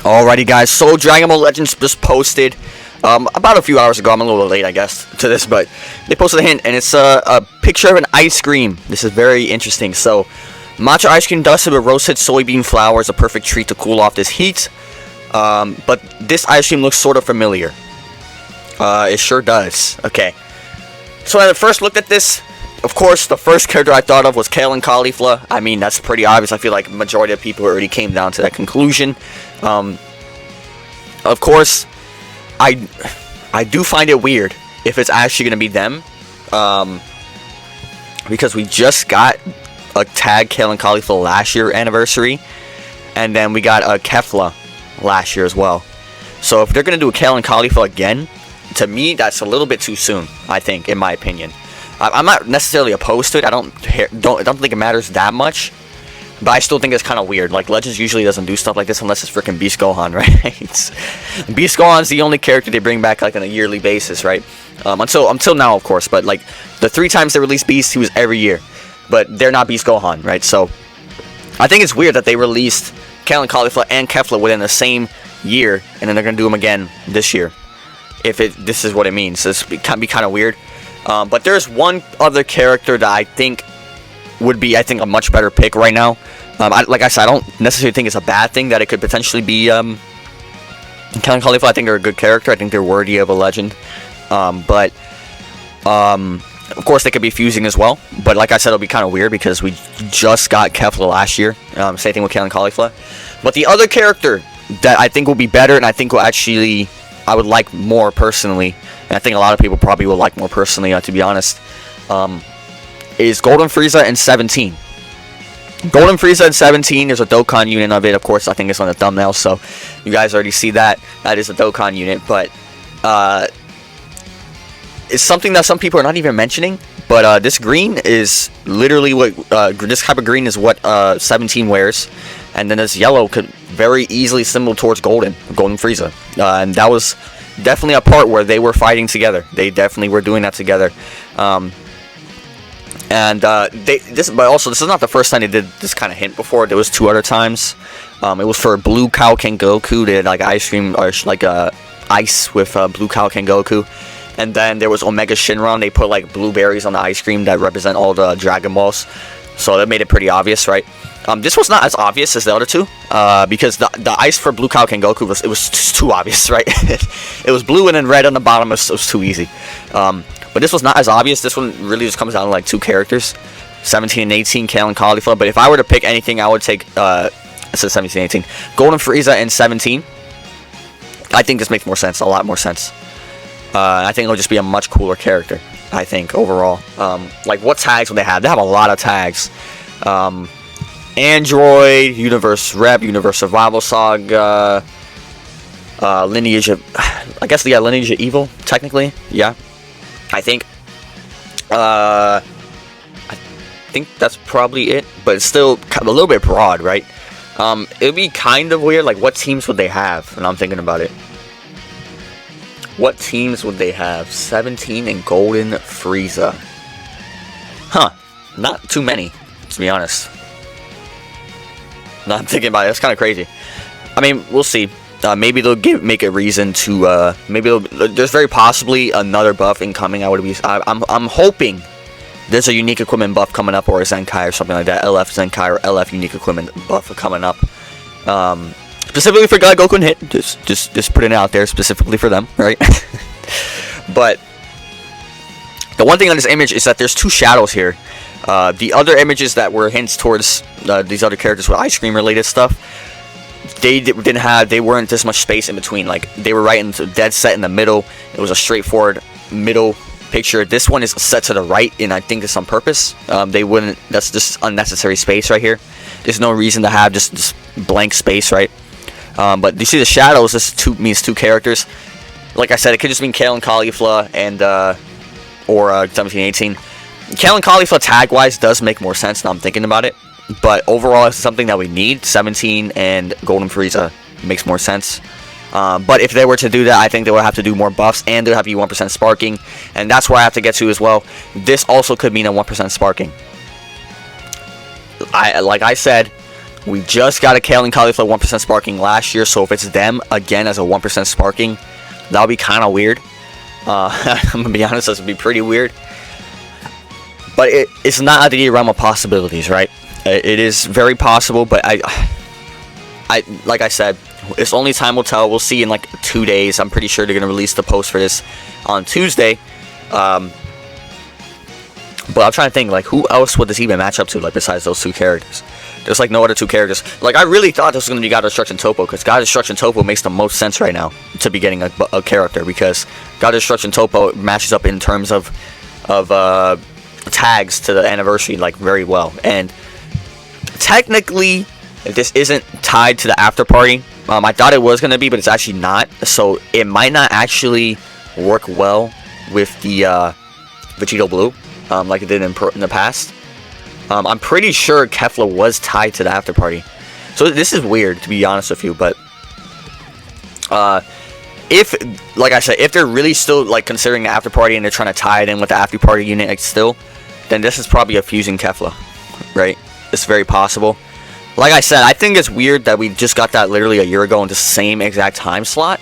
Alrighty, guys. So Dragon Ball Legends just posted about a few hours ago. I'm a little late, I guess, to this, but they posted a hint, and it's a picture of an ice cream. This is very interesting. So, matcha ice cream dusted with roasted soybean flour is a perfect treat to cool off this heat. But this ice cream looks sort of familiar. It sure does. Okay. So when I first looked at this, of course, the first character I thought of was Kale and Caulifla. I mean, that's pretty obvious. I feel like majority of people already came down to that conclusion. Of course, I do find it weird if it's actually going to be them. Because we just got a tag Kale and Caulifla last year anniversary. And then we got a Kefla last year as well. So if they're going to do a Kale and Caulifla again, to me, that's a little bit too soon, I think, in my opinion. I'm not necessarily opposed to it. I don't think it matters that much, but I still think it's kind of weird. Like, Legends usually doesn't do stuff like this unless it's freaking Beast Gohan, right? Beast Gohan's the only character they bring back like on a yearly basis, right? Until now, of course. But like the 3 times they released Beast, he was every year, but they're not Beast Gohan, right? So I think it's weird that they released Kale and Caulifla and Kefla within the same year, and then they're gonna do them again this year. If this is what it means, this can be kind of weird. But there's one other character that I think would be, a much better pick right now. Like I said, I don't necessarily think it's a bad thing that it could potentially be Kale and Caulifla. I think they're a good character. I think they're worthy of a legend. But of course, they could be fusing as well. But like I said, it'll be kind of weird because we just got Kefla last year. Same thing with Kale and Caulifla. But the other character that I think will be better, and I think will actually, I would like more personally, and I think a lot of people probably will like more personally, to be honest, is Golden Frieza in 17. Golden Frieza in 17, there's a Dokkan unit of it, of course. I think it's on the thumbnail, so you guys already see that. That is a Dokkan unit, but it's something that some people are not even mentioning. But this green is literally what, this type of green is what 17 wears. And then this yellow could very easily symbol towards Golden Frieza. And that was definitely a part where they were fighting together. They definitely were doing that together. But also, this is not the first time they did this kind of hint before. There was 2 other times. It was for Blue Kaioken Goku. They did like ice cream, or like ice with Blue Kaioken Goku. And then there was Omega Shinron. They put like blueberries on the ice cream that represent all the Dragon Balls. So that made it pretty obvious, right? This was not as obvious as the other 2, because the ice for Blue Kaioken Goku was just too obvious, right? It was blue and then red on the bottom. It was too easy. But this was not as obvious. This one really just comes down to like 2 characters, 17 and 18, Kale and Caulifla. But if I were to pick anything, I would take 17, 18, Golden Frieza and 17. I think this makes more sense, a lot more sense. I think it'll just be a much cooler character, I think, overall. Like, what tags will they have? They have a lot of tags. Android, Universe Rep, Universe Survival Saga, Lineage of, I guess, yeah, Lineage of Evil, technically, yeah, I think. I think that's probably it, but it's still a little bit broad, right? It'd be kind of weird, like, what teams would they have? And I'm thinking about it. What teams would they have? 17 and Golden Frieza. Huh. Not too many, to be honest. Not thinking about it. That's kind of crazy. I mean, we'll see. Maybe they'll make a reason to. There's very possibly another buff incoming. I'm hoping there's a unique equipment buff coming up, or a Zenkai or something like that. LF Zenkai or LF unique equipment buff coming up. Specifically for God Goku and Hit. Just putting it out there specifically for them, right? But the one thing on this image is that there's 2 shadows here. The other images that were hints towards these other characters with ice cream related stuff, they weren't this much space in between. Like, they were right into dead set in the middle. It was a straightforward middle picture. This one is set to the right, and I think it's on purpose. That's just unnecessary space right here. There's no reason to have just this blank space, right? But you see the shadows, this means 2 characters. Like I said, it could just mean Kale and Caulifla and or 17, 18. Kale and Caulifla tag-wise does make more sense now I'm thinking about it. But overall, it's something that we need. 17 and Golden Frieza makes more sense. But if they were to do that, I think they would have to do more buffs, and they would have to be 1% sparking. And that's where I have to get to as well. This also could mean a 1% sparking. Like I said, We just got a Kale and Cauliflower 1% sparking last year, so if it's them again as a 1% sparking, that'll be kind of weird. I'm gonna be honest, this would be pretty weird. But it's not out of the realm of possibilities, right? It is very possible, but I like I said, it's only time will tell. We'll see in like 2 days. I'm pretty sure they're gonna release the post for this on Tuesday. But I'm trying to think, like, who else would this even match up to, like, besides those two characters? There's, like, no other two characters. Like, I really thought this was going to be God Destruction Topo, because God Destruction Topo makes the most sense right now to be getting a character, because God Destruction Topo matches up in terms of tags to the anniversary, like, very well. And technically, this isn't tied to the after party. I thought it was going to be, but it's actually not. So, it might not actually work well with the Vegito Blue. Like it did in the past. I'm pretty sure Kefla was tied to the after party. So this is weird, to be honest with you. But if, like I said, if they're really still like considering the after party and they're trying to tie it in with the after party unit like, still, then this is probably a fusing Kefla, right? It's very possible. Like I said, I think it's weird that we just got that literally a year ago in the same exact time slot.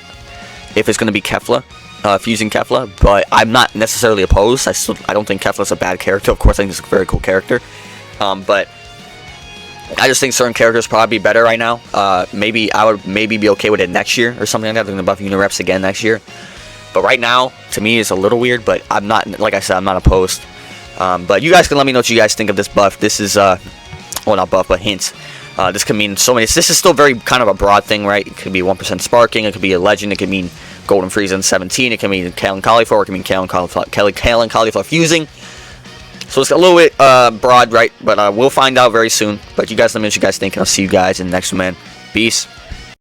If it's going to be Kefla. Fusing Kefla, but I'm not necessarily opposed. I don't think Kefla's a bad character. Of course, I think he's a very cool character. But I just think certain characters probably be better right now. Maybe I would be okay with it next year or something like that. They're going to buff Unireps again next year. But right now, to me, it's a little weird. But I'm not, like I said, I'm not opposed. But you guys can let me know what you guys think of this buff. This is, well, not buff, but hints. This could mean so many. This is still very kind of a broad thing, right? It could be 1% sparking. It could be a legend. It could mean Golden Frieza in 17. It can mean Kale and Cauliflower. It can mean Kale and Cauliflower fusing. So it's a little bit broad, right? But we'll find out very soon. But you guys let me know what you guys think. And I'll see you guys in the next one, man. Peace.